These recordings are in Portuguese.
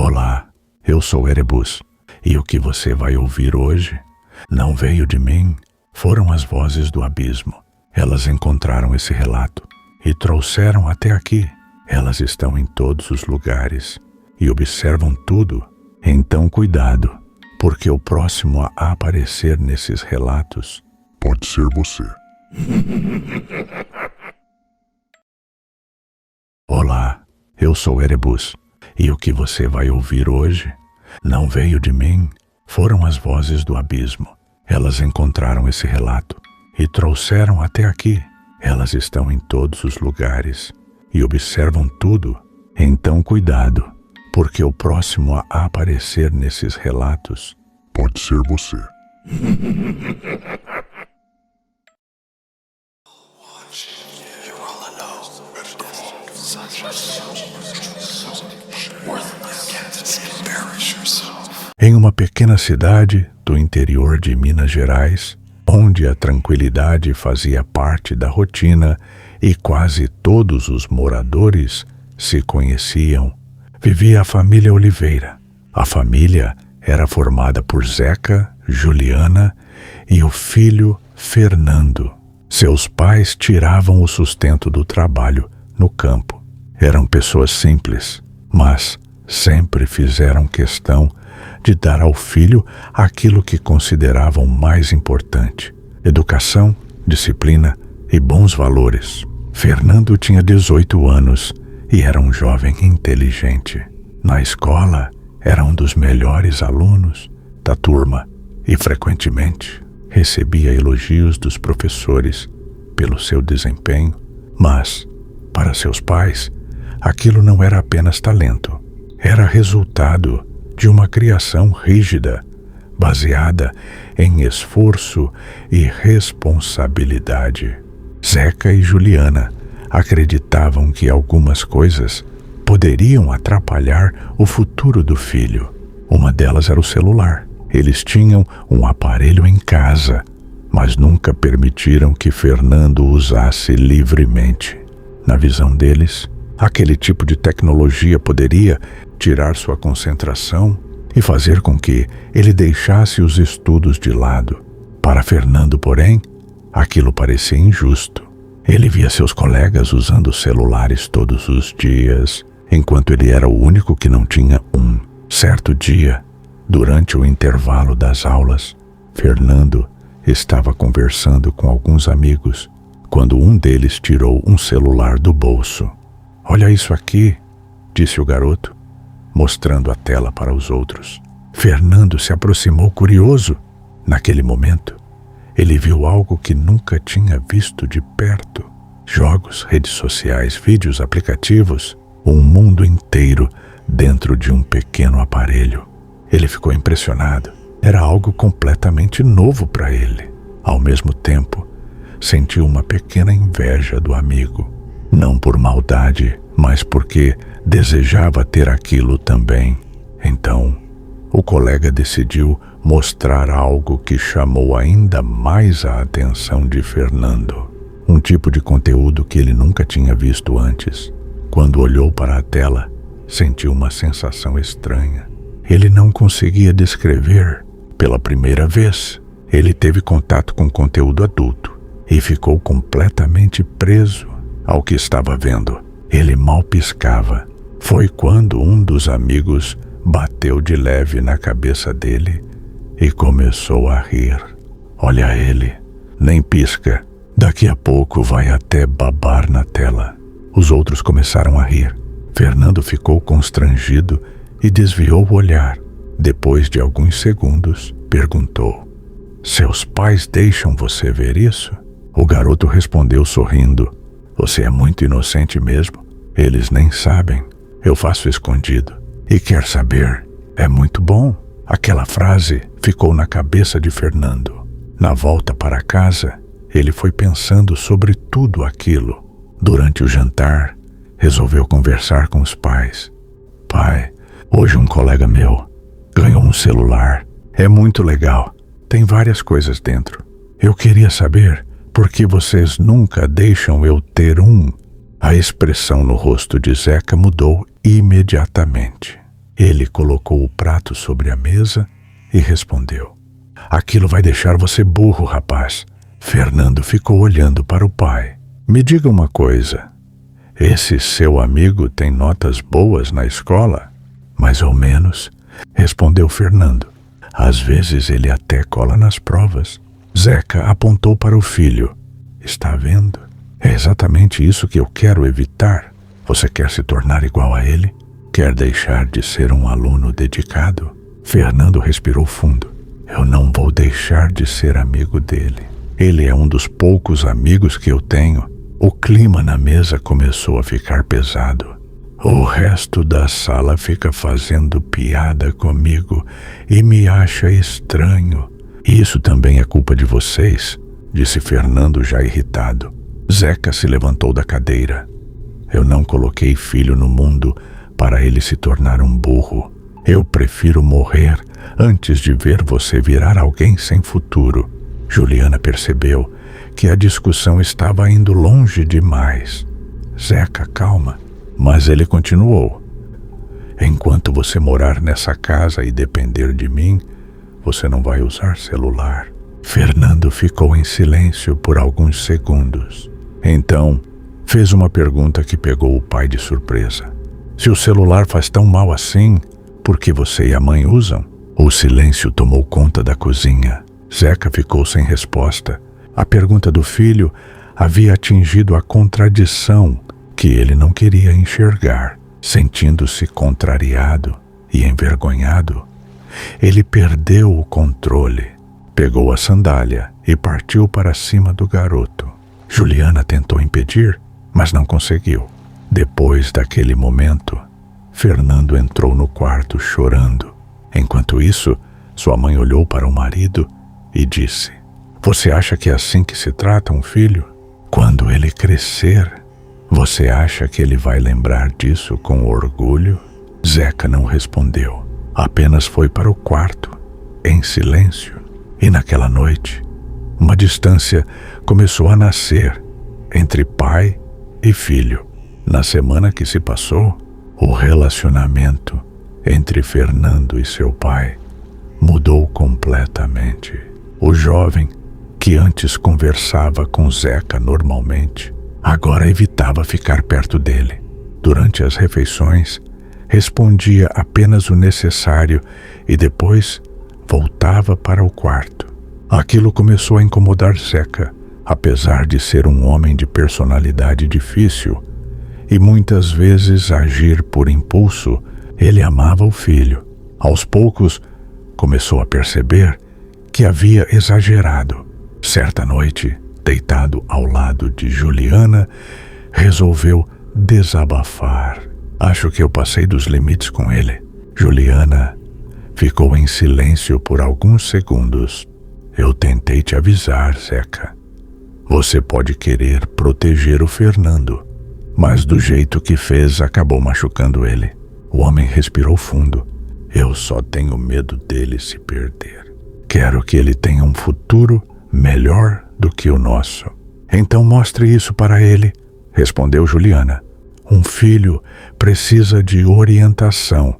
Olá, eu sou Erebus, e o que você vai ouvir hoje não veio de mim, foram as vozes do abismo. Elas encontraram esse relato e trouxeram até aqui. Elas estão em todos os lugares e observam tudo. Então cuidado, porque o próximo a aparecer nesses relatos pode ser você. Olá, eu sou Erebus, e o que você vai ouvir hoje não veio de mim, foram as vozes do abismo. Elas encontraram esse relato e trouxeram até aqui. Elas estão em todos os lugares e observam tudo. Então cuidado, porque o próximo a aparecer nesses relatos pode ser você. Em uma pequena cidade do interior de Minas Gerais, onde a tranquilidade fazia parte da rotina e quase todos os moradores se conheciam, vivia a família Oliveira. A família era formada por Zeca, Juliana e o filho Fernando. Seus pais tiravam o sustento do trabalho no campo. Eram pessoas simples, mas sempre fizeram questão de dar ao filho aquilo que consideravam mais importante: educação, disciplina e bons valores. Fernando tinha 18 anos e era um jovem inteligente. Na escola, era um dos melhores alunos da turma e frequentemente recebia elogios dos professores pelo seu desempenho. Mas, para seus pais, aquilo não era apenas talento, era resultado de uma criação rígida, baseada em esforço e responsabilidade. Zeca e Juliana acreditavam que algumas coisas poderiam atrapalhar o futuro do filho. Uma delas era o celular. Eles tinham um aparelho em casa, mas nunca permitiram que Fernando o usasse livremente. Na visão deles, aquele tipo de tecnologia poderia tirar sua concentração e fazer com que ele deixasse os estudos de lado. Para Fernando, porém, aquilo parecia injusto. Ele via seus colegas usando celulares todos os dias, enquanto ele era o único que não tinha um. Certo dia, durante o intervalo das aulas, Fernando estava conversando com alguns amigos quando um deles tirou um celular do bolso. "Olha isso aqui", disse o garoto, mostrando a tela para os outros. Fernando se aproximou curioso. Naquele momento, ele viu algo que nunca tinha visto de perto. Jogos, redes sociais, vídeos, aplicativos, um mundo inteiro dentro de um pequeno aparelho. Ele ficou impressionado. Era algo completamente novo para ele. Ao mesmo tempo, sentiu uma pequena inveja do amigo. Não por maldade, mas porque desejava ter aquilo também. Então, o colega decidiu mostrar algo que chamou ainda mais a atenção de Fernando. Um tipo de conteúdo que ele nunca tinha visto antes. Quando olhou para a tela, sentiu uma sensação estranha. Ele não conseguia descrever. Pela primeira vez, ele teve contato com conteúdo adulto e ficou completamente preso ao que estava vendo. Ele mal piscava. Foi quando um dos amigos bateu de leve na cabeça dele e começou a rir. "Olha ele, nem pisca. Daqui a pouco vai até babar na tela." Os outros começaram a rir. Fernando ficou constrangido e desviou o olhar. Depois de alguns segundos, perguntou: "Seus pais deixam você ver isso?" O garoto respondeu sorrindo: "Você é muito inocente mesmo. Eles nem sabem. Eu faço escondido. E quer saber? É muito bom." Aquela frase ficou na cabeça de Fernando. Na volta para casa, ele foi pensando sobre tudo aquilo. Durante o jantar, resolveu conversar com os pais. "Pai, hoje um colega meu ganhou um celular. É muito legal. Tem várias coisas dentro. Eu queria saber por que vocês nunca deixam eu ter um." A expressão no rosto de Zeca mudou imediatamente. Ele colocou o prato sobre a mesa e respondeu: aquilo vai deixar você burro, rapaz. Fernando ficou olhando para o pai. Me diga uma coisa. Esse seu amigo tem notas boas na escola? Mais ou menos, respondeu Fernando. Às vezes ele até cola nas provas. Zeca apontou para o filho. Está vendo? É exatamente isso que eu quero evitar. Você quer se tornar igual a ele? Quer deixar de ser um aluno dedicado? Fernando respirou fundo. Eu não vou deixar de ser amigo dele. Ele é um dos poucos amigos que eu tenho. O clima na mesa começou a ficar pesado. O resto da sala fica fazendo piada comigo e me acha estranho. Isso também é culpa de vocês, disse Fernando já irritado. Zeca se levantou da cadeira. Eu não coloquei filho no mundo para ele se tornar um burro. Eu prefiro morrer antes de ver você virar alguém sem futuro. Juliana percebeu que a discussão estava indo longe demais. Zeca, calma. Mas ele continuou. Enquanto você morar nessa casa e depender de mim, você não vai usar celular. Fernando ficou em silêncio por alguns segundos. Então, fez uma pergunta que pegou o pai de surpresa. Se o celular faz tão mal assim, por que você e a mãe usam? O silêncio tomou conta da cozinha. Zeca ficou sem resposta. A pergunta do filho havia atingido a contradição que ele não queria enxergar. Sentindo-se contrariado e envergonhado, ele perdeu o controle, pegou a sandália e partiu para cima do garoto. Juliana tentou impedir, mas não conseguiu. Depois daquele momento, Fernando entrou no quarto chorando. Enquanto isso, sua mãe olhou para o marido e disse: você acha que é assim que se trata um filho? Quando ele crescer, você acha que ele vai lembrar disso com orgulho? Zeca não respondeu. Apenas foi para o quarto, em silêncio. E naquela noite, uma distância começou a nascer entre pai e filho. Na semana que se passou, o relacionamento entre Fernando e seu pai mudou completamente. O jovem, que antes conversava com Zeca normalmente, agora evitava ficar perto dele. Durante as refeições, respondia apenas o necessário e depois voltava para o quarto. Aquilo começou a incomodar Zeca, apesar de ser um homem de personalidade difícil e muitas vezes agir por impulso. Ele amava o filho. Aos poucos, começou a perceber que havia exagerado. Certa noite, deitado ao lado de Juliana, resolveu desabafar. Acho que eu passei dos limites com ele. Juliana ficou em silêncio por alguns segundos. Eu tentei te avisar, Zeca. Você pode querer proteger o Fernando, mas do jeito que fez acabou machucando ele. O homem respirou fundo. Eu só tenho medo dele se perder. Quero que ele tenha um futuro melhor do que o nosso. Então mostre isso para ele, respondeu Juliana. Um filho precisa de orientação,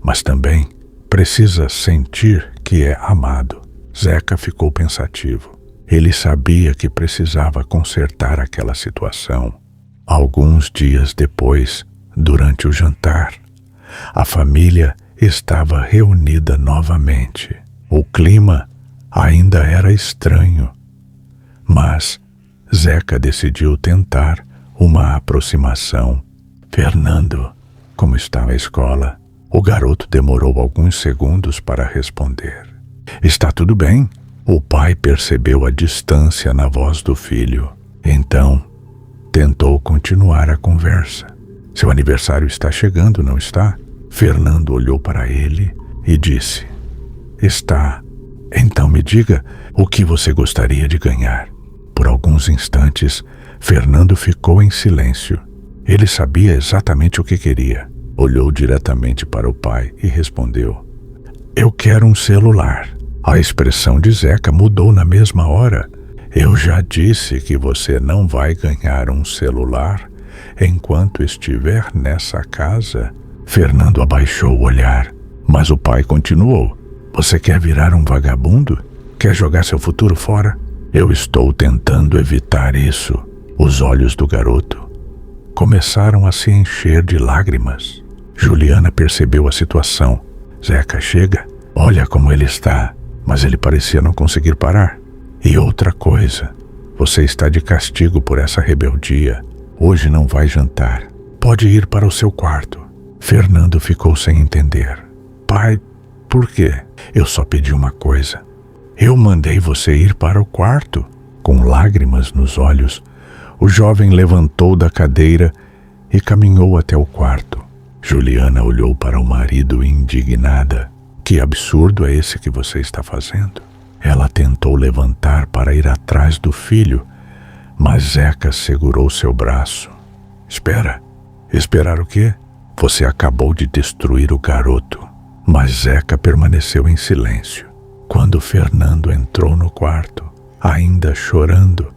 mas também precisa sentir que é amado. Zeca ficou pensativo. Ele sabia que precisava consertar aquela situação. Alguns dias depois, durante o jantar, a família estava reunida novamente. O clima ainda era estranho, mas Zeca decidiu tentar uma aproximação. Fernando, como está a escola? O garoto demorou alguns segundos para responder. Está tudo bem? O pai percebeu a distância na voz do filho. Então, tentou continuar a conversa. Seu aniversário está chegando, não está? Fernando olhou para ele e disse: está. Então me diga o que você gostaria de ganhar. Por alguns instantes, Fernando ficou em silêncio. Ele sabia exatamente o que queria. Olhou diretamente para o pai e respondeu: eu quero um celular. A expressão de Zeca mudou na mesma hora. Eu já disse que você não vai ganhar um celular enquanto estiver nessa casa. Fernando abaixou o olhar, mas o pai continuou. Você quer virar um vagabundo? Quer jogar seu futuro fora? Eu estou tentando evitar isso. Os olhos do garoto começaram a se encher de lágrimas. Juliana percebeu a situação. Zeca, chega. Olha como ele está. Mas ele parecia não conseguir parar. E outra coisa, você está de castigo por essa rebeldia. Hoje não vai jantar. Pode ir para o seu quarto. Fernando ficou sem entender. Pai, por quê? Eu só pedi uma coisa. Eu mandei você ir para o quarto. Com lágrimas nos olhos, o jovem levantou da cadeira e caminhou até o quarto. Juliana olhou para o marido indignada. Que absurdo é esse que você está fazendo? Ela tentou levantar para ir atrás do filho, mas Zeca segurou seu braço. Espera. Esperar o quê? Você acabou de destruir o garoto. Mas Zeca permaneceu em silêncio. Quando Fernando entrou no quarto, ainda chorando,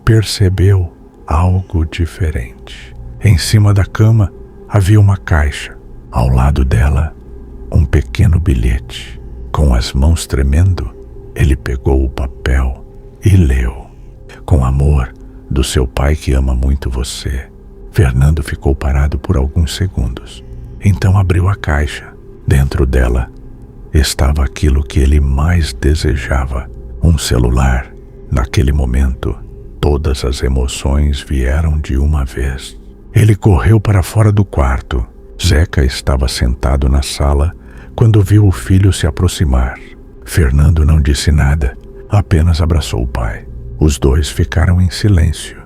percebeu algo diferente. Em cima da cama havia uma caixa. Ao lado dela, um pequeno bilhete. Com as mãos tremendo, ele pegou o papel e leu. Com amor, do seu pai que ama muito você. Fernando ficou parado por alguns segundos. Então abriu a caixa. Dentro dela estava aquilo que ele mais desejava, um celular. Naquele momento, todas as emoções vieram de uma vez. Ele correu para fora do quarto. Zeca estava sentado na sala quando viu o filho se aproximar. Fernando não disse nada, apenas abraçou o pai. Os dois ficaram em silêncio,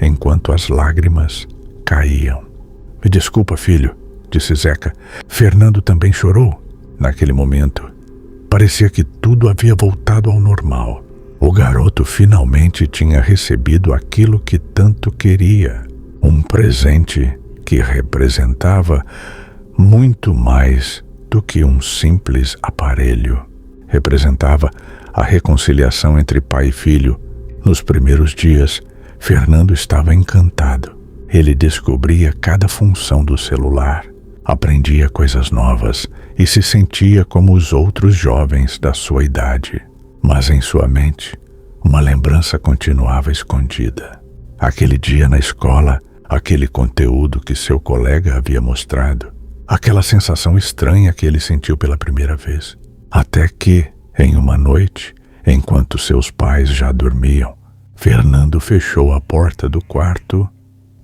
enquanto as lágrimas caíam. Me desculpa, filho, disse Zeca. Fernando também chorou. Naquele momento, parecia que tudo havia voltado ao normal. O garoto finalmente tinha recebido aquilo que tanto queria. Um presente que representava muito mais do que um simples aparelho. Representava a reconciliação entre pai e filho. Nos primeiros dias, Fernando estava encantado. Ele descobria cada função do celular, aprendia coisas novas e se sentia como os outros jovens da sua idade. Mas em sua mente, uma lembrança continuava escondida. Aquele dia na escola, aquele conteúdo que seu colega havia mostrado, aquela sensação estranha que ele sentiu pela primeira vez. Até que, em uma noite, enquanto seus pais já dormiam, Fernando fechou a porta do quarto,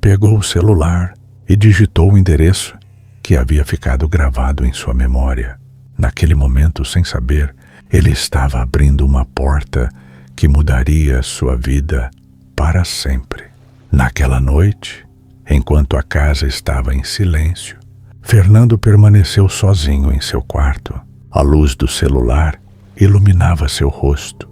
pegou o celular e digitou o endereço que havia ficado gravado em sua memória. Naquele momento, sem saber, ele estava abrindo uma porta que mudaria sua vida para sempre. Naquela noite, enquanto a casa estava em silêncio, Fernando permaneceu sozinho em seu quarto. A luz do celular iluminava seu rosto.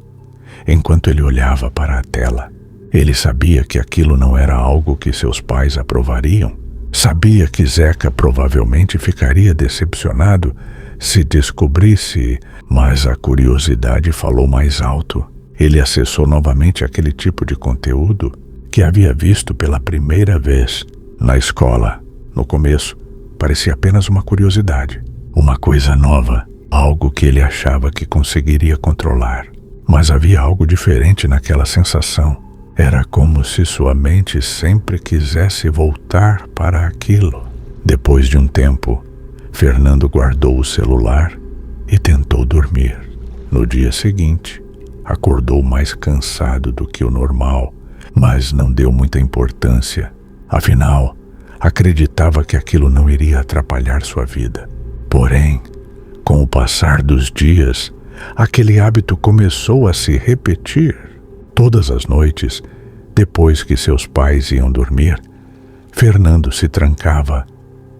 Enquanto ele olhava para a tela, ele sabia que aquilo não era algo que seus pais aprovariam. Sabia que Zeca provavelmente ficaria decepcionado se descobrisse, mas a curiosidade falou mais alto. Ele acessou novamente aquele tipo de conteúdo que havia visto pela primeira vez na escola. No começo, parecia apenas uma curiosidade, uma coisa nova, algo que ele achava que conseguiria controlar. Mas havia algo diferente naquela sensação. Era como se sua mente sempre quisesse voltar para aquilo. Depois de um tempo, Fernando guardou o celular e tentou dormir. No dia seguinte, acordou mais cansado do que o normal, mas não deu muita importância. Afinal, acreditava que aquilo não iria atrapalhar sua vida. Porém, com o passar dos dias, aquele hábito começou a se repetir. Todas as noites, depois que seus pais iam dormir, Fernando se trancava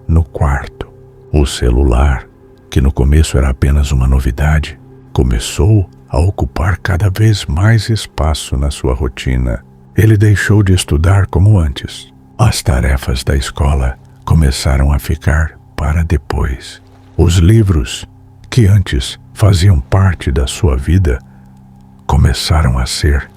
no quarto. O celular, que no começo era apenas uma novidade, começou a ocupar cada vez mais espaço na sua rotina. Ele deixou de estudar como antes. As tarefas da escola começaram a ficar para depois. Os livros, que antes faziam parte da sua vida, começaram a ser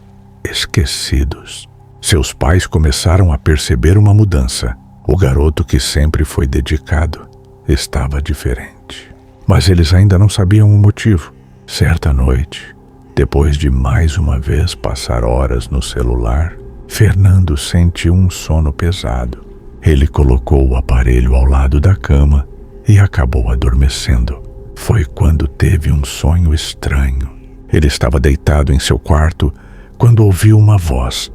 esquecidos. Seus pais começaram a perceber uma mudança. O garoto que sempre foi dedicado estava diferente. Mas eles ainda não sabiam o motivo. Certa noite, depois de mais uma vez passar horas no celular, Fernando sentiu um sono pesado. Ele colocou o aparelho ao lado da cama e acabou adormecendo. Foi quando teve um sonho estranho. Ele estava deitado em seu quarto quando ouviu uma voz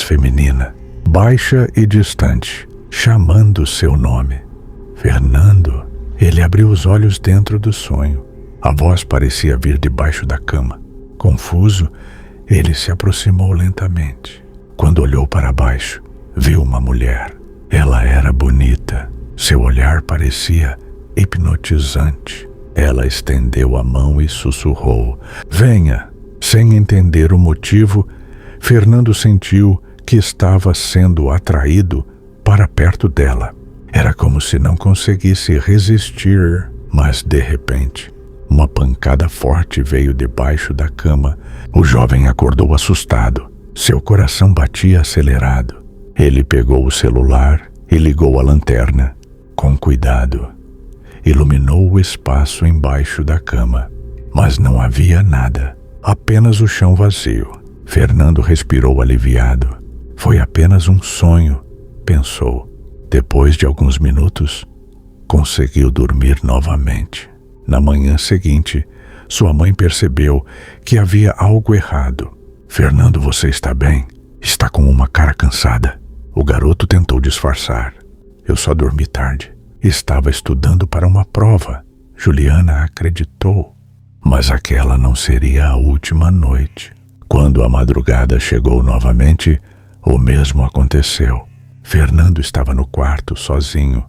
feminina, baixa e distante, chamando seu nome. Fernando. Ele abriu os olhos dentro do sonho. A voz parecia vir debaixo da cama. Confuso, ele se aproximou lentamente. Quando olhou para baixo, viu uma mulher. Ela era bonita. Seu olhar parecia hipnotizante. Ela estendeu a mão e sussurrou: "Venha!" Sem entender o motivo, Fernando sentiu que estava sendo atraído para perto dela. Era como se não conseguisse resistir, mas de repente, uma pancada forte veio debaixo da cama. O jovem acordou assustado. Seu coração batia acelerado. Ele pegou o celular e ligou a lanterna. Com cuidado, iluminou o espaço embaixo da cama. Mas não havia nada, apenas o chão vazio. Fernando respirou aliviado. Foi apenas um sonho, pensou. Depois de alguns minutos, conseguiu dormir novamente. Na manhã seguinte, sua mãe percebeu que havia algo errado. "Fernando, você está bem? Está com uma cara cansada." O garoto tentou disfarçar. "Eu só dormi tarde. Estava estudando para uma prova." Juliana acreditou. Mas aquela não seria a última noite. Quando a madrugada chegou novamente, o mesmo aconteceu. Fernando estava no quarto sozinho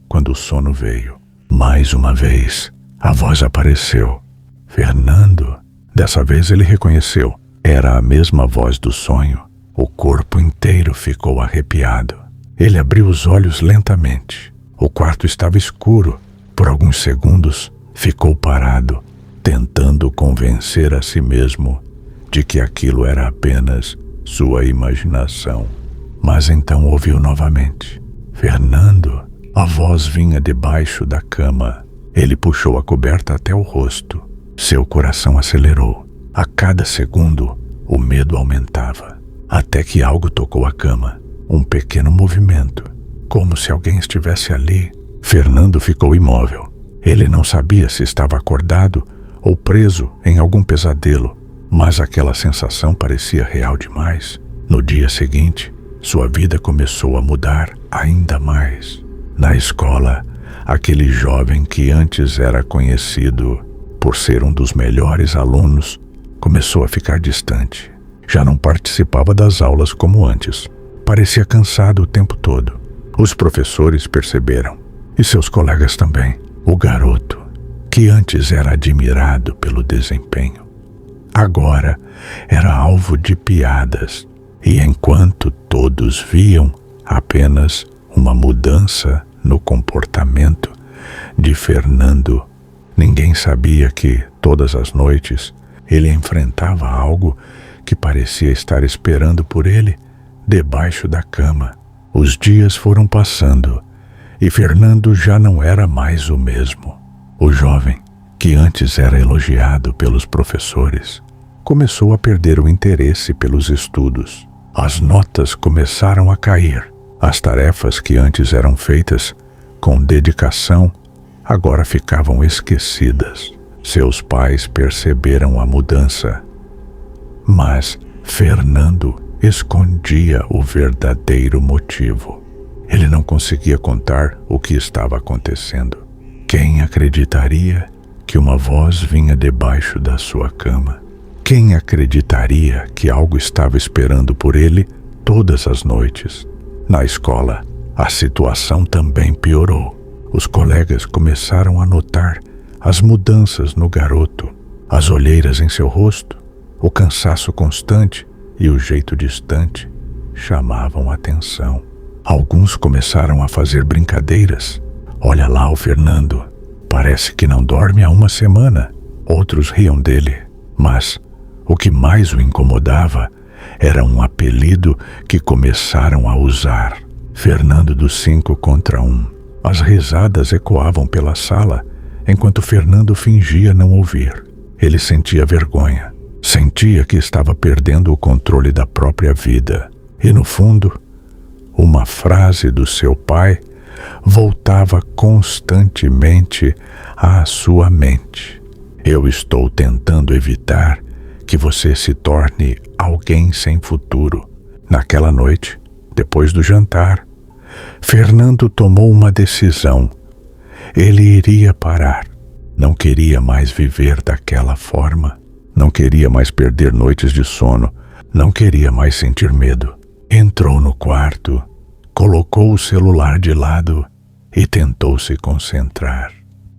quando o sono veio. Mais uma vez, a voz apareceu. "Fernando." Dessa vez ele reconheceu. Era a mesma voz do sonho. O corpo inteiro ficou arrepiado. Ele abriu os olhos lentamente. O quarto estava escuro. Por alguns segundos, ficou parado, tentando convencer a si mesmo de que aquilo era apenas sua imaginação. Mas então ouviu novamente: "Fernando." A voz vinha debaixo da cama. Ele puxou a coberta até o rosto. Seu coração acelerou. A cada segundo, o medo aumentava. Até que algo tocou a cama. Um pequeno movimento, como se alguém estivesse ali. Fernando ficou imóvel. Ele não sabia se estava acordado ou preso em algum pesadelo, mas aquela sensação parecia real demais. No dia seguinte, sua vida começou a mudar ainda mais. Na escola, aquele jovem que antes era conhecido por ser um dos melhores alunos começou a ficar distante. Já não participava das aulas como antes. Parecia cansado o tempo todo. Os professores perceberam, e seus colegas também. O garoto, que antes era admirado pelo desempenho, agora era alvo de piadas. E enquanto todos viam apenas uma mudança no comportamento de Fernando, ninguém sabia que, todas as noites, ele enfrentava algo que parecia estar esperando por ele debaixo da cama. Os dias foram passando e Fernando já não era mais o mesmo. O jovem, que antes era elogiado pelos professores, começou a perder o interesse pelos estudos. As notas começaram a cair. As tarefas que antes eram feitas com dedicação agora ficavam esquecidas. Seus pais perceberam a mudança, mas Fernando escondia o verdadeiro motivo. Ele não conseguia contar o que estava acontecendo. Quem acreditaria que uma voz vinha debaixo da sua cama? Quem acreditaria que algo estava esperando por ele todas as noites? Na escola, a situação também piorou. Os colegas começaram a notar as mudanças no garoto, as olheiras em seu rosto, o cansaço constante e o jeito distante chamavam atenção. Alguns começaram a fazer brincadeiras. "Olha lá o Fernando, parece que não dorme há uma semana." Outros riam dele, mas o que mais o incomodava era um apelido que começaram a usar: Fernando dos 5 contra 1. As risadas ecoavam pela sala, enquanto Fernando fingia não ouvir. Ele sentia vergonha. Sentia que estava perdendo o controle da própria vida. E no fundo, uma frase do seu pai voltava constantemente à sua mente. Eu estou tentando evitar que você se torne alguém sem futuro. Naquela noite, depois do jantar, Fernando tomou uma decisão. Ele iria parar. Não queria mais viver daquela forma. Não queria mais perder noites de sono. Não queria mais sentir medo. Entrou no quarto, colocou o celular de lado e tentou se concentrar.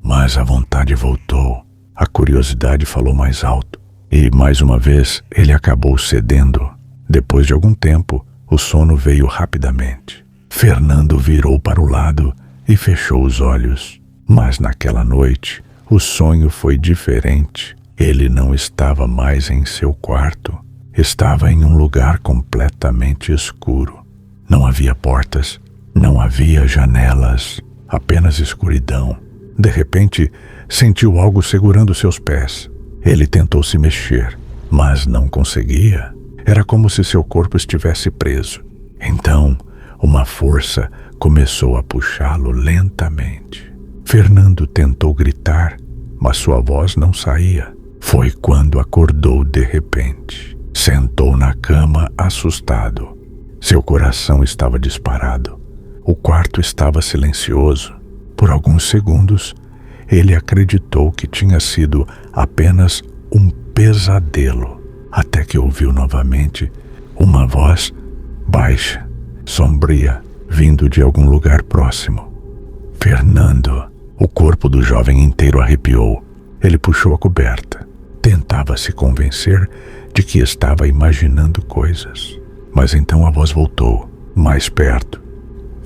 Mas a vontade voltou. A curiosidade falou mais alto. E, mais uma vez, ele acabou cedendo. Depois de algum tempo, o sono veio rapidamente. Fernando virou para o lado e fechou os olhos. Mas naquela noite, o sonho foi diferente. Ele não estava mais em seu quarto. Estava em um lugar completamente escuro. Não havia portas, não havia janelas, apenas escuridão. De repente, sentiu algo segurando seus pés. Ele tentou se mexer, mas não conseguia. Era como se seu corpo estivesse preso. Então, uma força começou a puxá-lo lentamente. Fernando tentou gritar, mas sua voz não saía. Foi quando acordou de repente. Sentou na cama assustado. Seu coração estava disparado. O quarto estava silencioso. Por alguns segundos, ele acreditou que tinha sido apenas um pesadelo, até que ouviu novamente uma voz baixa, sombria, vindo de algum lugar próximo. Fernando. O corpo do jovem inteiro arrepiou. Ele puxou a coberta. Tentava se convencer de que estava imaginando coisas. Mas então a voz voltou, mais perto.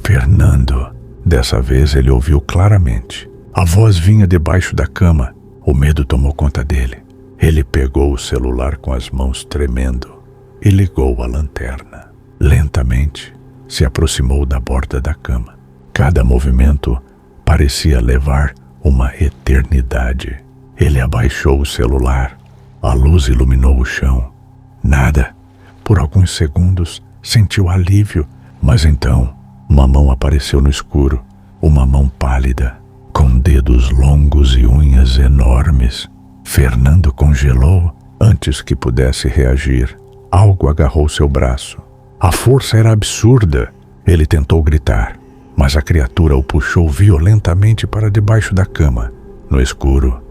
Fernando. Dessa vez ele ouviu claramente. A voz vinha debaixo da cama. O medo tomou conta dele. Ele pegou o celular com as mãos tremendo e ligou a lanterna. Lentamente, se aproximou da borda da cama. Cada movimento parecia levar uma eternidade. Ele abaixou o celular. A luz iluminou o chão. Nada. Por alguns segundos, sentiu alívio, mas então, uma mão apareceu no escuro. Uma mão pálida, com dedos longos e unhas enormes. Fernando congelou antes que pudesse reagir. Algo agarrou seu braço. A força era absurda. Ele tentou gritar, mas a criatura o puxou violentamente para debaixo da cama. No escuro,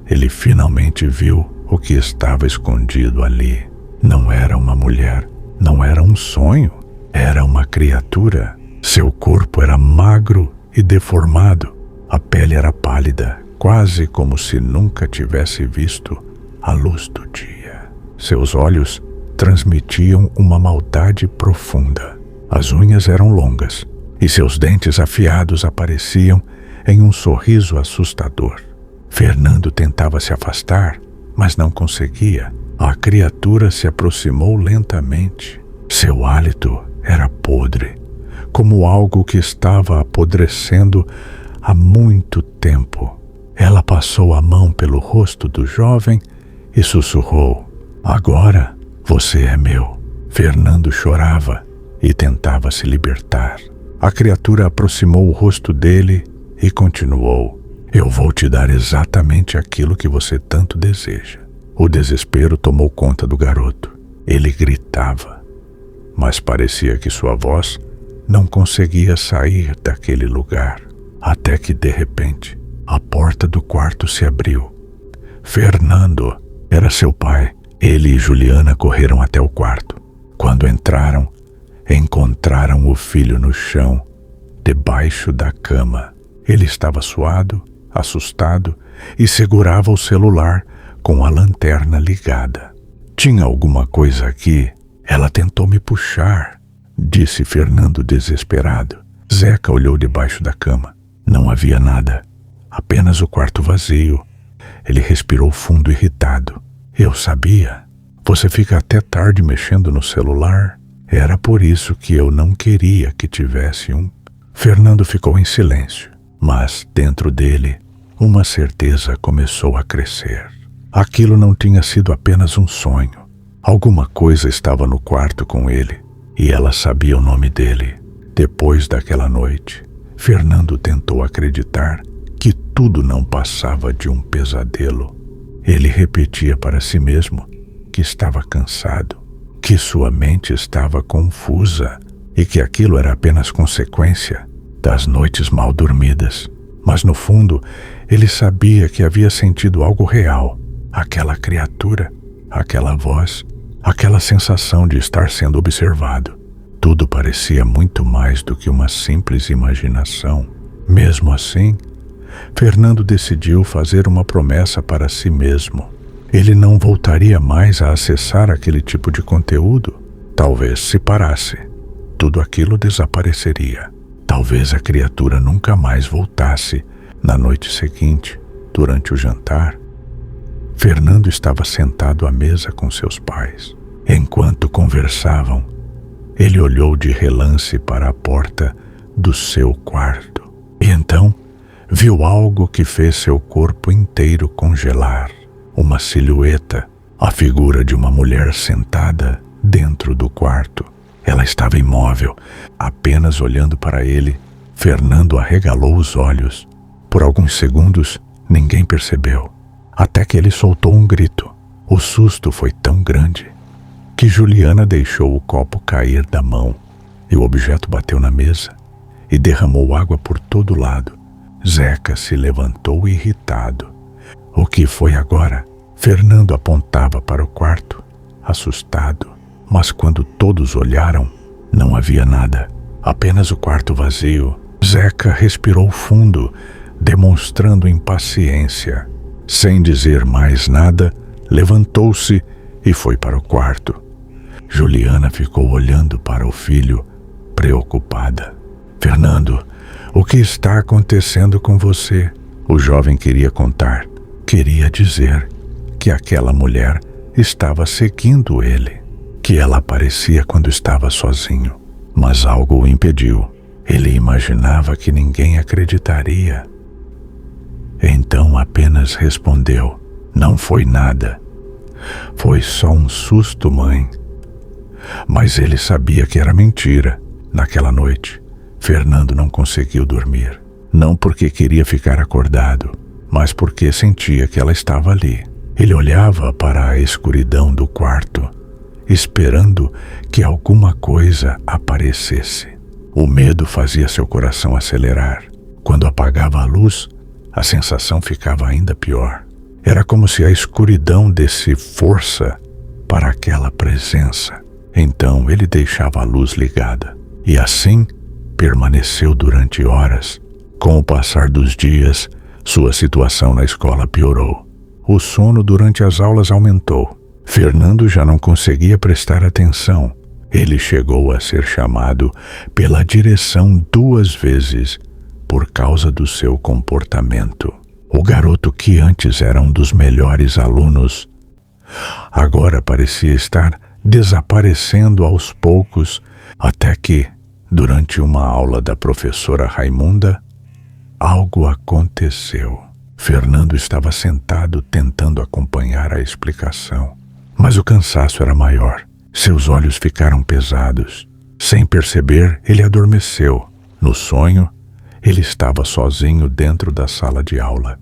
ele finalmente viu o que estava escondido ali. Não era uma mulher, não era um sonho, era uma criatura. Seu corpo era magro e deformado. A pele era pálida, quase como se nunca tivesse visto a luz do dia. Seus olhos transmitiam uma maldade profunda. As unhas eram longas e seus dentes afiados apareciam em um sorriso assustador. Fernando tentava se afastar, mas não conseguia. A criatura se aproximou lentamente. Seu hálito era podre, como algo que estava apodrecendo há muito tempo. Ela passou a mão pelo rosto do jovem e sussurrou: "Agora você é meu." Fernando chorava e tentava se libertar. A criatura aproximou o rosto dele e continuou: "Eu vou te dar exatamente aquilo que você tanto deseja." O desespero tomou conta do garoto. Ele gritava, mas parecia que sua voz não conseguia sair daquele lugar. Até que, de repente, a porta do quarto se abriu. Fernando era seu pai. Ele e Juliana correram até o quarto. Quando entraram, encontraram o filho no chão, debaixo da cama. Ele estava suado, assustado e segurava o celular com a lanterna ligada. "Tinha alguma coisa aqui. Ela tentou me puxar", disse Fernando desesperado. Zeca olhou debaixo da cama. Não havia nada, apenas o quarto vazio. Ele respirou fundo, irritado. "Eu sabia. Você fica até tarde mexendo no celular. Era por isso que eu não queria que tivesse um." Fernando ficou em silêncio. Mas, dentro dele, uma certeza começou a crescer. Aquilo não tinha sido apenas um sonho. Alguma coisa estava no quarto com ele, e ela sabia o nome dele. Depois daquela noite, Fernando tentou acreditar que tudo não passava de um pesadelo. Ele repetia para si mesmo que estava cansado, que sua mente estava confusa e que aquilo era apenas consequência das noites mal dormidas. Mas no fundo, ele sabia que havia sentido algo real. Aquela criatura, aquela voz, aquela sensação de estar sendo observado. Tudo parecia muito mais do que uma simples imaginação. Mesmo assim, Fernando decidiu fazer uma promessa para si mesmo. Ele não voltaria mais a acessar aquele tipo de conteúdo. Talvez se parasse, tudo aquilo desapareceria. Talvez a criatura nunca mais voltasse. Na noite seguinte, durante o jantar, Fernando estava sentado à mesa com seus pais. Enquanto conversavam, ele olhou de relance para a porta do seu quarto. E então, viu algo que fez seu corpo inteiro congelar. Uma silhueta, a figura de uma mulher sentada dentro do quarto. Ela estava imóvel, apenas olhando para ele. Fernando arregalou os olhos. Por alguns segundos, ninguém percebeu, até que ele soltou um grito. O susto foi tão grande que Juliana deixou o copo cair da mão e o objeto bateu na mesa e derramou água por todo lado. Zeca se levantou irritado. O que foi agora? Fernando apontava para o quarto, assustado, mas quando todos olharam, não havia nada, apenas o quarto vazio. Zeca respirou fundo, demonstrando impaciência. Sem dizer mais nada, levantou-se e foi para o quarto. Juliana ficou olhando para o filho, preocupada. Fernando, o que está acontecendo com você? O jovem queria contar, queria dizer que aquela mulher estava seguindo ele, que ela aparecia quando estava sozinho, mas algo o impediu. Ele imaginava que ninguém acreditaria. Então apenas respondeu: não foi nada. Foi só um susto, mãe. Mas ele sabia que era mentira. Naquela noite, Fernando não conseguiu dormir. Não porque queria ficar acordado, mas porque sentia que ela estava ali. Ele olhava para a escuridão do quarto, esperando que alguma coisa aparecesse. O medo fazia seu coração acelerar. Quando apagava a luz, a sensação ficava ainda pior. Era como se a escuridão desse força para aquela presença. Então ele deixava a luz ligada. E assim permaneceu durante horas. Com o passar dos dias, sua situação na escola piorou. O sono durante as aulas aumentou. Fernando já não conseguia prestar atenção. Ele chegou a ser chamado pela direção 2 vezes por causa do seu comportamento. O garoto que antes era um dos melhores alunos, agora parecia estar desaparecendo aos poucos, até que, durante uma aula da professora Raimunda, algo aconteceu. Fernando estava sentado tentando acompanhar a explicação, mas o cansaço era maior. Seus olhos ficaram pesados. Sem perceber, ele adormeceu. No sonho, ele estava sozinho dentro da sala de aula.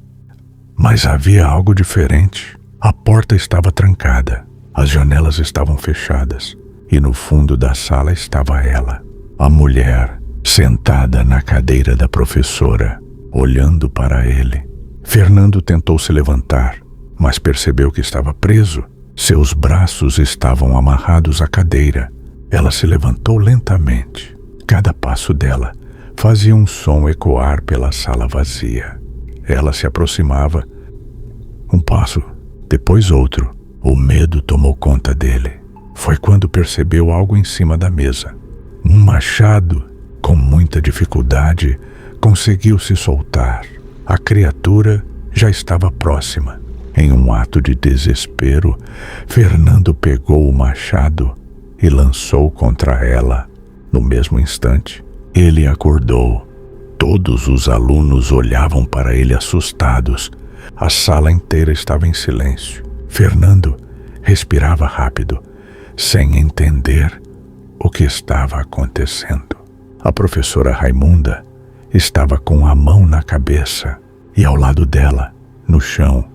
Mas havia algo diferente. A porta estava trancada, as janelas estavam fechadas, e no fundo da sala estava ela, a mulher, sentada na cadeira da professora, olhando para ele. Fernando tentou se levantar, mas percebeu que estava preso. Seus braços estavam amarrados à cadeira. Ela se levantou lentamente. Cada passo dela fazia um som ecoar pela sala vazia. Ela se aproximava. Um passo, depois outro. O medo tomou conta dele. Foi quando percebeu algo em cima da mesa. Um machado. Com muita dificuldade, conseguiu se soltar. A criatura já estava próxima. Em um ato de desespero, Fernando pegou o machado e lançou contra ela. No mesmo instante, ele acordou. Todos os alunos olhavam para ele assustados. A sala inteira estava em silêncio. Fernando respirava rápido, sem entender o que estava acontecendo. A professora Raimunda estava com a mão na cabeça e ao lado dela, no chão,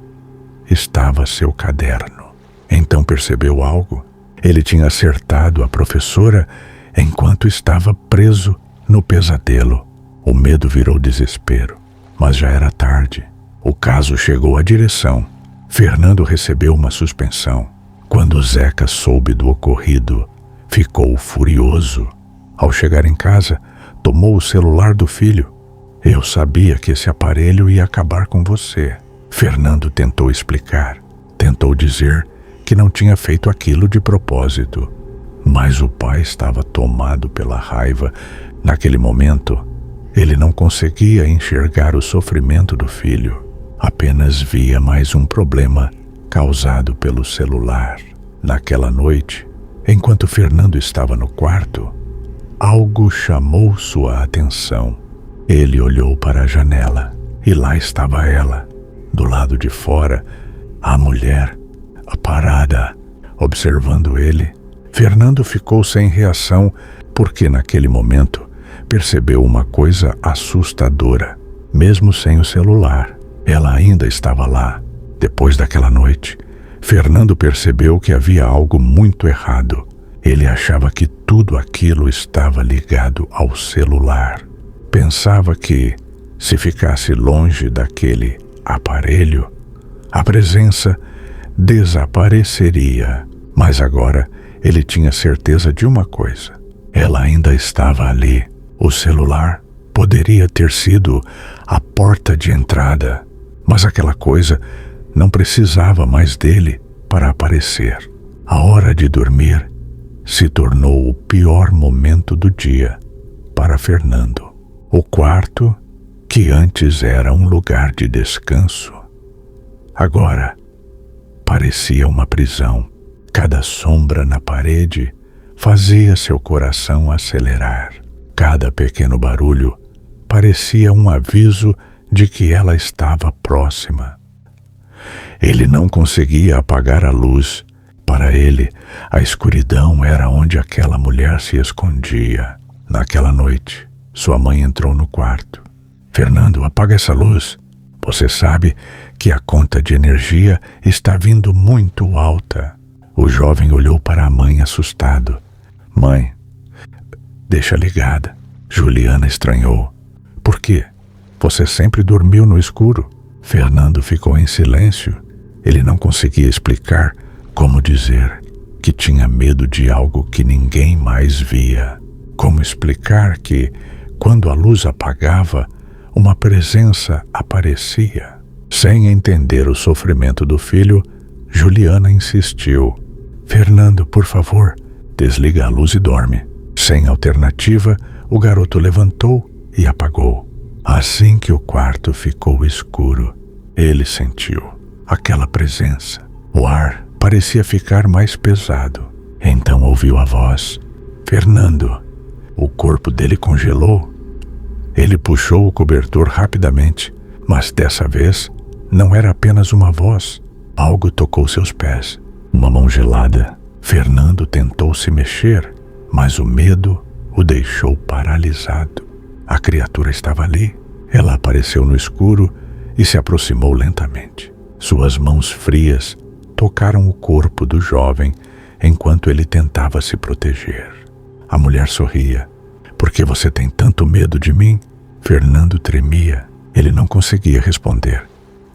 estava seu caderno. Então percebeu algo. Ele tinha acertado a professora enquanto estava preso no pesadelo. O medo virou desespero, mas já era tarde. O caso chegou à direção. Fernando recebeu uma suspensão. Quando Zeca soube do ocorrido, ficou furioso. Ao chegar em casa, tomou o celular do filho. Eu sabia que esse aparelho ia acabar com você. Fernando tentou explicar. Tentou dizer que não tinha feito aquilo de propósito. Mas o pai estava tomado pela raiva. Naquele momento, ele não conseguia enxergar o sofrimento do filho. Apenas via mais um problema causado pelo celular. Naquela noite, enquanto Fernando estava no quarto, algo chamou sua atenção. Ele olhou para a janela e lá estava ela. Do lado de fora, a mulher, parada, observando ele. Fernando ficou sem reação porque naquele momento percebeu uma coisa assustadora. Mesmo sem o celular, ela ainda estava lá. Depois daquela noite, Fernando percebeu que havia algo muito errado. Ele achava que tudo aquilo estava ligado ao celular. Pensava que, se ficasse longe daquele aparelho, a presença desapareceria. Mas agora ele tinha certeza de uma coisa: ela ainda estava ali. O celular poderia ter sido a porta de entrada, mas aquela coisa não precisava mais dele para aparecer. A hora de dormir se tornou o pior momento do dia para Fernando. O quarto, que antes era um lugar de descanso, agora parecia uma prisão. Cada sombra na parede fazia seu coração acelerar. Cada pequeno barulho parecia um aviso de que ela estava próxima. Ele não conseguia apagar a luz. Para ele, a escuridão era onde aquela mulher se escondia. Naquela noite, sua mãe entrou no quarto. Fernando, apaga essa luz. Você sabe que a conta de energia está vindo muito alta. O jovem olhou para a mãe assustado. Mãe, deixa ligada. Juliana estranhou. Por quê? Você sempre dormiu no escuro. Fernando ficou em silêncio. Ele não conseguia explicar como dizer que tinha medo de algo que ninguém mais via. Como explicar que, quando a luz apagava, uma presença aparecia. Sem entender o sofrimento do filho, Juliana insistiu. Fernando, por favor, desliga a luz e dorme. Sem alternativa, o garoto levantou e apagou. Assim que o quarto ficou escuro, ele sentiu aquela presença. O ar parecia ficar mais pesado. Então ouviu a voz. Fernando. O corpo dele congelou. Ele puxou o cobertor rapidamente, mas dessa vez não era apenas uma voz. Algo tocou seus pés. Uma mão gelada. Fernando tentou se mexer, mas o medo o deixou paralisado. A criatura estava ali. Ela apareceu no escuro e se aproximou lentamente. Suas mãos frias tocaram o corpo do jovem enquanto ele tentava se proteger. A mulher sorria. Por que você tem tanto medo de mim? Fernando tremia. Ele não conseguia responder.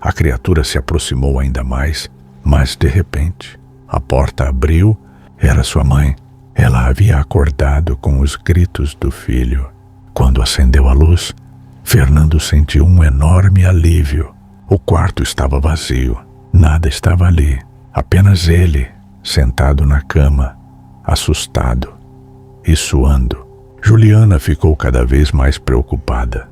A criatura se aproximou ainda mais, mas de repente, a porta abriu. Era sua mãe. Ela havia acordado com os gritos do filho. Quando acendeu a luz, Fernando sentiu um enorme alívio. O quarto estava vazio. Nada estava ali. Apenas ele, sentado na cama, assustado e suando. Juliana ficou cada vez mais preocupada.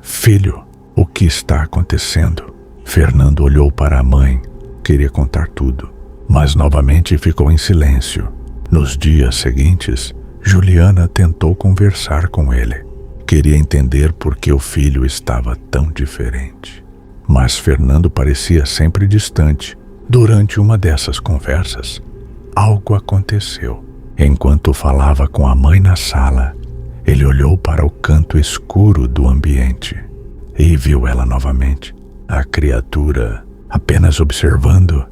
Filho, o que está acontecendo? Fernando olhou para a mãe. Queria contar tudo, mas novamente ficou em silêncio. Nos dias seguintes, Juliana tentou conversar com ele. Queria entender por que o filho estava tão diferente. Mas Fernando parecia sempre distante. Durante uma dessas conversas, algo aconteceu. Enquanto falava com a mãe na sala, ele olhou para o canto escuro do ambiente e viu ela novamente. A criatura apenas observando.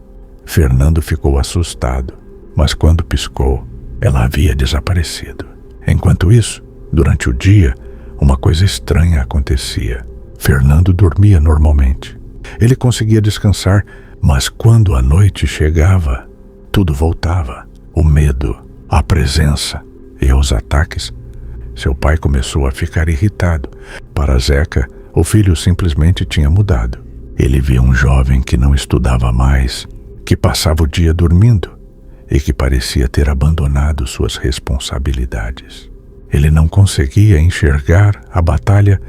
Fernando ficou assustado, mas quando piscou, ela havia desaparecido. Enquanto isso, durante o dia, uma coisa estranha acontecia. Fernando dormia normalmente. Ele conseguia descansar, mas quando a noite chegava, tudo voltava. O medo, a presença e os ataques. Seu pai começou a ficar irritado. Para Zeca, o filho simplesmente tinha mudado. Ele via um jovem que não estudava mais, que passava o dia dormindo e que parecia ter abandonado suas responsabilidades. Ele não conseguia enxergar a batalha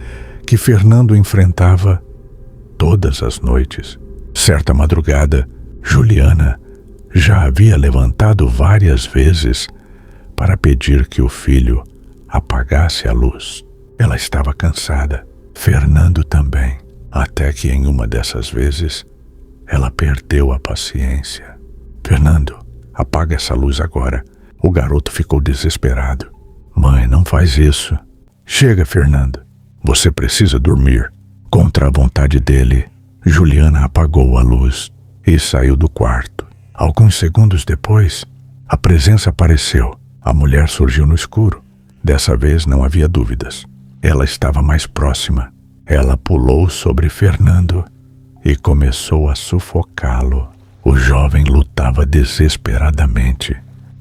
que Fernando enfrentava todas as noites. Certa madrugada, Juliana já havia levantado várias vezes para pedir que o filho apagasse a luz. Ela estava cansada, Fernando também, até que em uma dessas vezes ela perdeu a paciência. Fernando, apaga essa luz agora. O garoto ficou desesperado. Mãe, não faz isso. Chega, Fernando. Você precisa dormir. Contra a vontade dele, Juliana apagou a luz e saiu do quarto. Alguns segundos depois, a presença apareceu. A mulher surgiu no escuro. Dessa vez não havia dúvidas. Ela estava mais próxima. Ela pulou sobre Fernando e começou a sufocá-lo. O jovem lutava desesperadamente.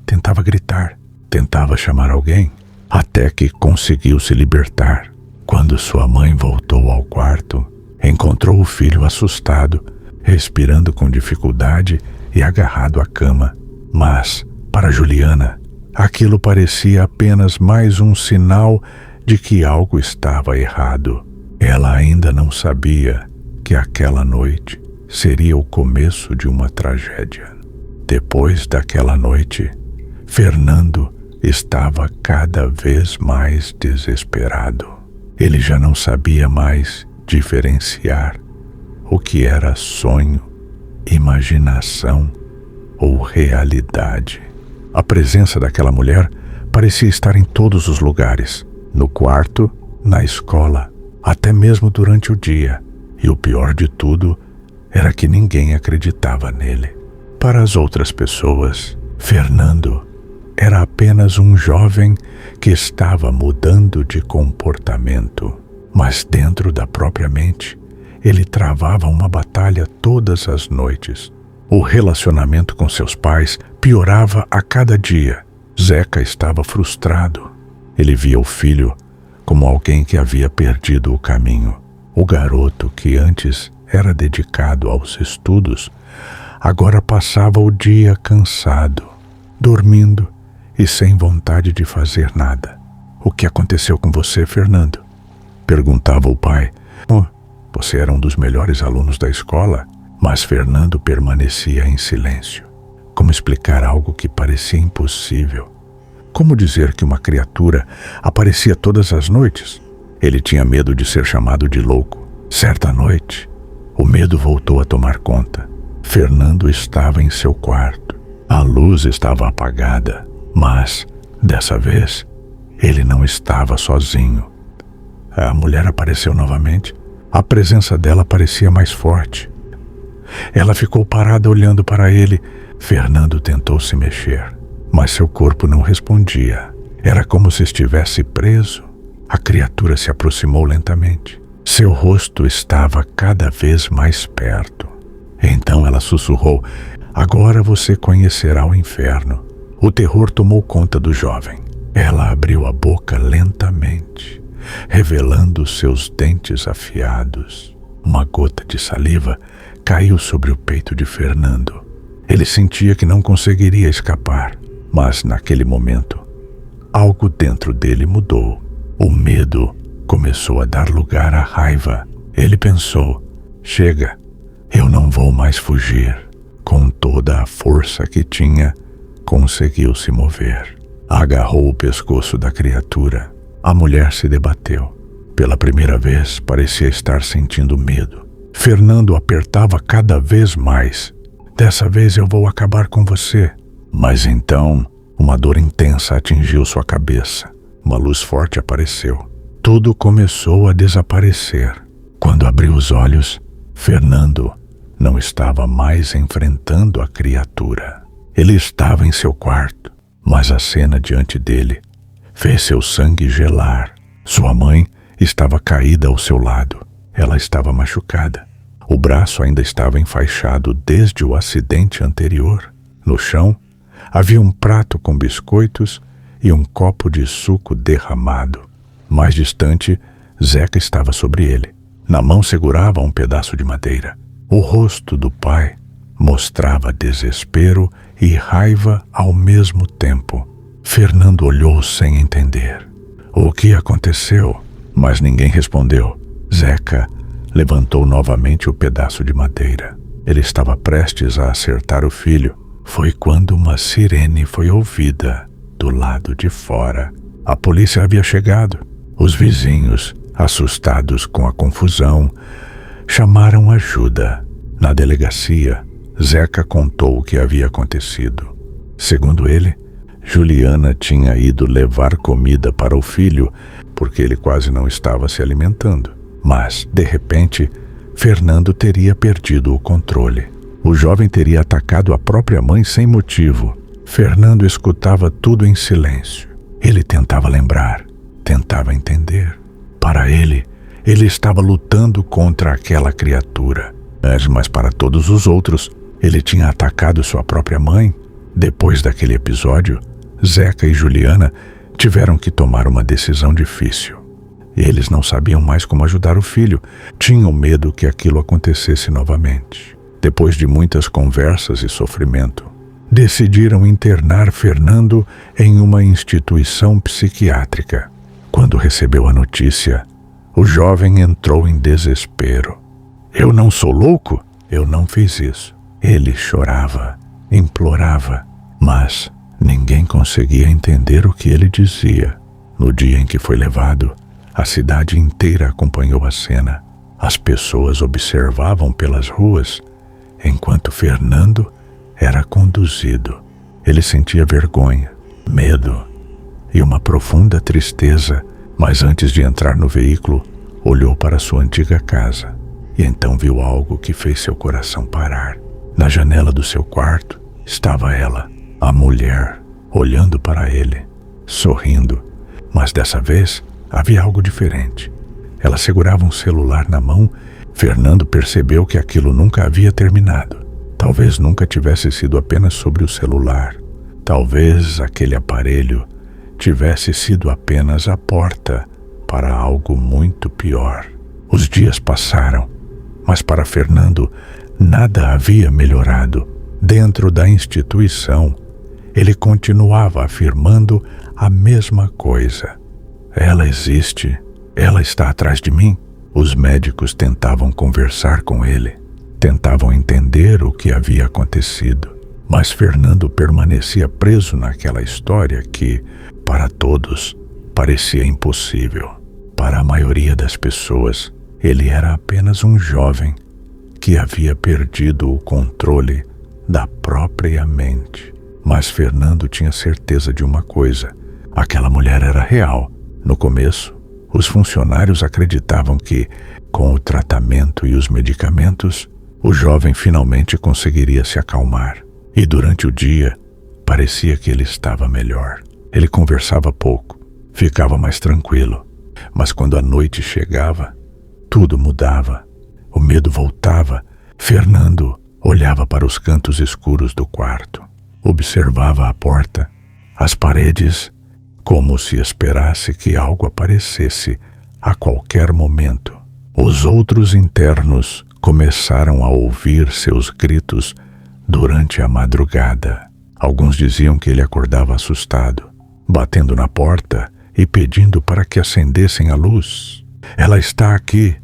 Tentava gritar, tentava chamar alguém, até que conseguiu se libertar. Quando sua mãe voltou ao quarto, encontrou o filho assustado, respirando com dificuldade e agarrado à cama. Mas, para Juliana, aquilo parecia apenas mais um sinal de que algo estava errado. Ela ainda não sabia que aquela noite seria o começo de uma tragédia. Depois daquela noite, Fernando estava cada vez mais desesperado. Ele já não sabia mais diferenciar o que era sonho, imaginação ou realidade. A presença daquela mulher parecia estar em todos os lugares, no quarto, na escola, até mesmo durante o dia. E o pior de tudo era que ninguém acreditava nele. Para as outras pessoas, Fernando era apenas um jovem que estava mudando de comportamento. Mas dentro da própria mente, ele travava uma batalha todas as noites. O relacionamento com seus pais piorava a cada dia. Zeca estava frustrado. Ele via o filho como alguém que havia perdido o caminho. O garoto, que antes era dedicado aos estudos, agora passava o dia cansado, dormindo e sem vontade de fazer nada. O que aconteceu com você, Fernando? Perguntava o pai. Você era um dos melhores alunos da escola, mas Fernando permanecia em silêncio. Como explicar algo que parecia impossível? Como dizer que uma criatura aparecia todas as noites? Ele tinha medo de ser chamado de louco. Certa noite, o medo voltou a tomar conta. Fernando estava em seu quarto. A luz estava apagada, mas, dessa vez, ele não estava sozinho. A mulher apareceu novamente. A presença dela parecia mais forte. Ela ficou parada olhando para ele. Fernando tentou se mexer, mas seu corpo não respondia. Era como se estivesse preso. A criatura se aproximou lentamente. Seu rosto estava cada vez mais perto. Então ela sussurrou: agora você conhecerá o inferno. O terror tomou conta do jovem. Ela abriu a boca lentamente, revelando seus dentes afiados. Uma gota de saliva caiu sobre o peito de Fernando. Ele sentia que não conseguiria escapar, mas naquele momento, algo dentro dele mudou. O medo começou a dar lugar à raiva. Ele pensou: chega, eu não vou mais fugir. Com toda a força que tinha, conseguiu se mover. Agarrou o pescoço da criatura A mulher se debateu. Pela primeira vez, parecia estar sentindo medo. Fernando apertava cada vez mais. Dessa vez eu vou acabar com você. Mas então, uma dor intensa atingiu sua cabeça. Uma luz forte apareceu. Tudo começou a desaparecer. Quando abriu os olhos, Fernando não estava mais enfrentando a criatura. Ele estava em seu quarto, mas a cena diante dele fez seu sangue gelar. Sua mãe estava caída ao seu lado. Ela estava machucada. O braço ainda estava enfaixado desde o acidente anterior. No chão, havia um prato com biscoitos e um copo de suco derramado. Mais distante, Zeca estava sobre ele. Na mão segurava um pedaço de madeira. O rosto do pai mostrava desespero e raiva ao mesmo tempo. Fernando olhou sem entender. O que aconteceu? Mas ninguém respondeu. Zeca levantou novamente o pedaço de madeira. Ele estava prestes a acertar o filho. Foi quando uma sirene foi ouvida do lado de fora. A polícia havia chegado. Os vizinhos, assustados com a confusão, chamaram ajuda. Na delegacia, Zeca contou o que havia acontecido. Segundo ele, Juliana tinha ido levar comida para o filho porque ele quase não estava se alimentando. Mas, de repente, Fernando teria perdido o controle. O jovem teria atacado a própria mãe sem motivo. Fernando escutava tudo em silêncio. Ele tentava lembrar, tentava entender. Para ele estava lutando contra aquela criatura. Mas para todos os outros, ele tinha atacado sua própria mãe. Depois daquele episódio, Zeca e Juliana tiveram que tomar uma decisão difícil. Eles não sabiam mais como ajudar o filho. Tinham medo que aquilo acontecesse novamente. Depois de muitas conversas e sofrimento, decidiram internar Fernando em uma instituição psiquiátrica. Quando recebeu a notícia, o jovem entrou em desespero. Eu não sou louco? Eu não fiz isso. Ele chorava, implorava, mas ninguém conseguia entender o que ele dizia. No dia em que foi levado, a cidade inteira acompanhou a cena. As pessoas observavam pelas ruas, enquanto Fernando era conduzido. Ele sentia vergonha, medo e uma profunda tristeza, mas antes de entrar no veículo, olhou para sua antiga casa e então viu algo que fez seu coração parar. Na janela do seu quarto estava ela, a mulher, olhando para ele, sorrindo, mas dessa vez havia algo diferente. Ela segurava um celular na mão. Fernando percebeu que aquilo nunca havia terminado. Talvez nunca tivesse sido apenas sobre o celular. Talvez aquele aparelho tivesse sido apenas a porta para algo muito pior. Os dias passaram, mas para Fernando nada havia melhorado. Dentro da instituição, ele continuava afirmando a mesma coisa. Ela existe, ela está atrás de mim. Os médicos tentavam conversar com ele, tentavam entender o que havia acontecido, mas Fernando permanecia preso naquela história que, para todos, parecia impossível. Para a maioria das pessoas, ele era apenas um jovem que havia perdido o controle da própria mente. Mas Fernando tinha certeza de uma coisa: aquela mulher era real. No começo, os funcionários acreditavam que, com o tratamento e os medicamentos, o jovem finalmente conseguiria se acalmar. E durante o dia, parecia que ele estava melhor. Ele conversava pouco, ficava mais tranquilo. Mas quando a noite chegava, tudo mudava. O medo voltava. Fernando olhava para os cantos escuros do quarto, observava a porta, as paredes, como se esperasse que algo aparecesse a qualquer momento. Os outros internos começaram a ouvir seus gritos durante a madrugada. Alguns diziam que ele acordava assustado, batendo na porta e pedindo para que acendessem a luz. Ela está aqui.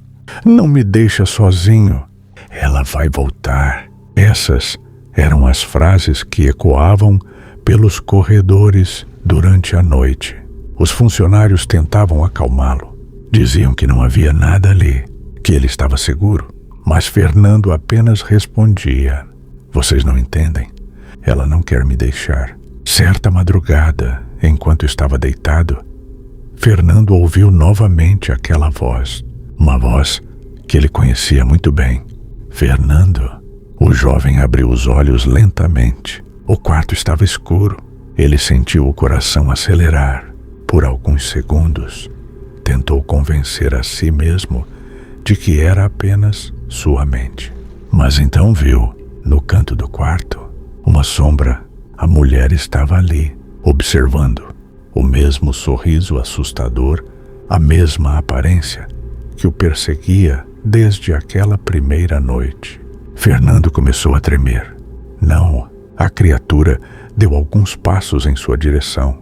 Não me deixa sozinho. Ela vai voltar. Essas eram as frases que ecoavam pelos corredores durante a noite. Os funcionários tentavam acalmá-lo. Diziam que não havia nada ali, que ele estava seguro. Mas Fernando apenas respondia: "Vocês não entendem. Ela não quer me deixar." Certa madrugada, enquanto estava deitado, Fernando ouviu novamente aquela voz. Uma voz que ele conhecia muito bem. "Fernando." O jovem abriu os olhos lentamente. O quarto estava escuro. Ele sentiu o coração acelerar. Por alguns segundos, tentou convencer a si mesmo de que era apenas sua mente. Mas então viu, no canto do quarto, uma sombra. A mulher estava ali, observando. O mesmo sorriso assustador, a mesma aparência que o perseguia desde aquela primeira noite. Fernando começou a tremer. Não, a criatura deu alguns passos em sua direção.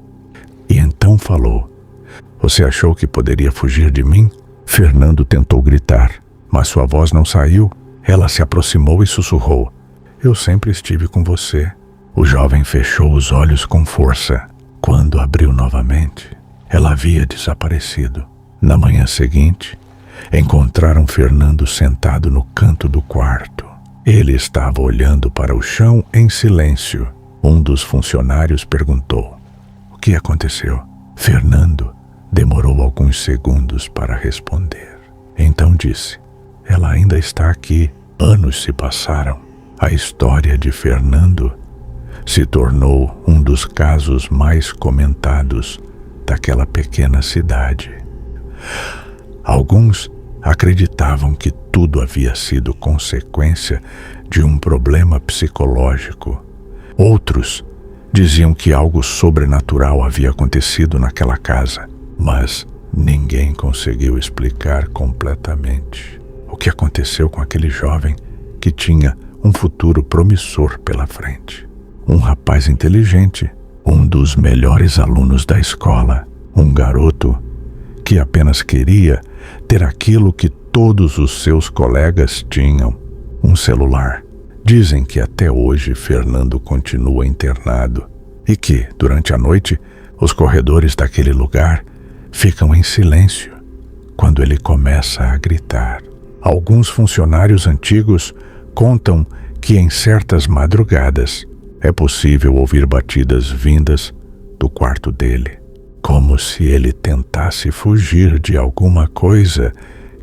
E então falou: "Você achou que poderia fugir de mim?" Fernando tentou gritar, mas sua voz não saiu. Ela se aproximou e sussurrou: "Eu sempre estive com você." O jovem fechou os olhos com força. Quando abriu novamente, ela havia desaparecido. Na manhã seguinte, encontraram Fernando sentado no canto do quarto. Ele estava olhando para o chão em silêncio. Um dos funcionários perguntou: "O que aconteceu?" Fernando demorou alguns segundos para responder. Então disse: "Ela ainda está aqui." Anos se passaram. A história de Fernando se tornou um dos casos mais comentados daquela pequena cidade. Alguns acreditavam que tudo havia sido consequência de um problema psicológico. Outros diziam que algo sobrenatural havia acontecido naquela casa, mas ninguém conseguiu explicar completamente o que aconteceu com aquele jovem que tinha um futuro promissor pela frente. Um rapaz inteligente, um dos melhores alunos da escola, um garoto que apenas queria ter aquilo que todos os seus colegas tinham: um celular. Dizem que até hoje Fernando continua internado e que, durante a noite, os corredores daquele lugar ficam em silêncio quando ele começa a gritar. Alguns funcionários antigos contam que em certas madrugadas é possível ouvir batidas vindas do quarto dele, como se ele tentasse fugir de alguma coisa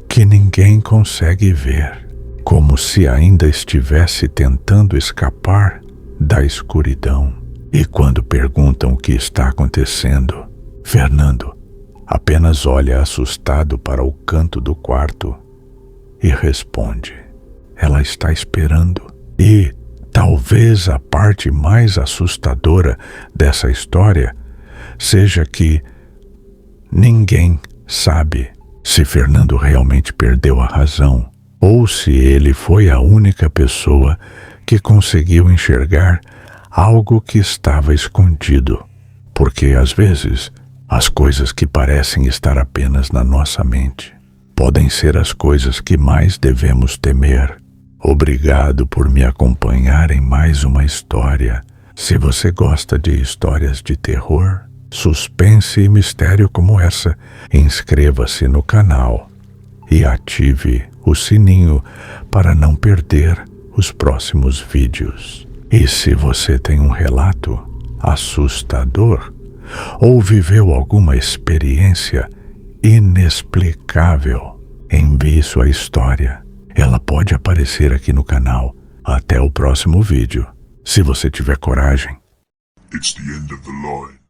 que ninguém consegue ver, como se ainda estivesse tentando escapar da escuridão. E quando perguntam o que está acontecendo, Fernando apenas olha assustado para o canto do quarto e responde: "Ela está esperando." E talvez a parte mais assustadora dessa história seja que ninguém sabe se Fernando realmente perdeu a razão ou se ele foi a única pessoa que conseguiu enxergar algo que estava escondido. Porque às vezes as coisas que parecem estar apenas na nossa mente podem ser as coisas que mais devemos temer. Obrigado por me acompanhar em mais uma história. Se você gosta de histórias de terror, suspense e mistério como essa, inscreva-se no canal e ative o sininho para não perder os próximos vídeos. E se você tem um relato assustador ou viveu alguma experiência inexplicável, envie sua história. Ela pode aparecer aqui no canal. Até o próximo vídeo, se você tiver coragem. It's the end of the line.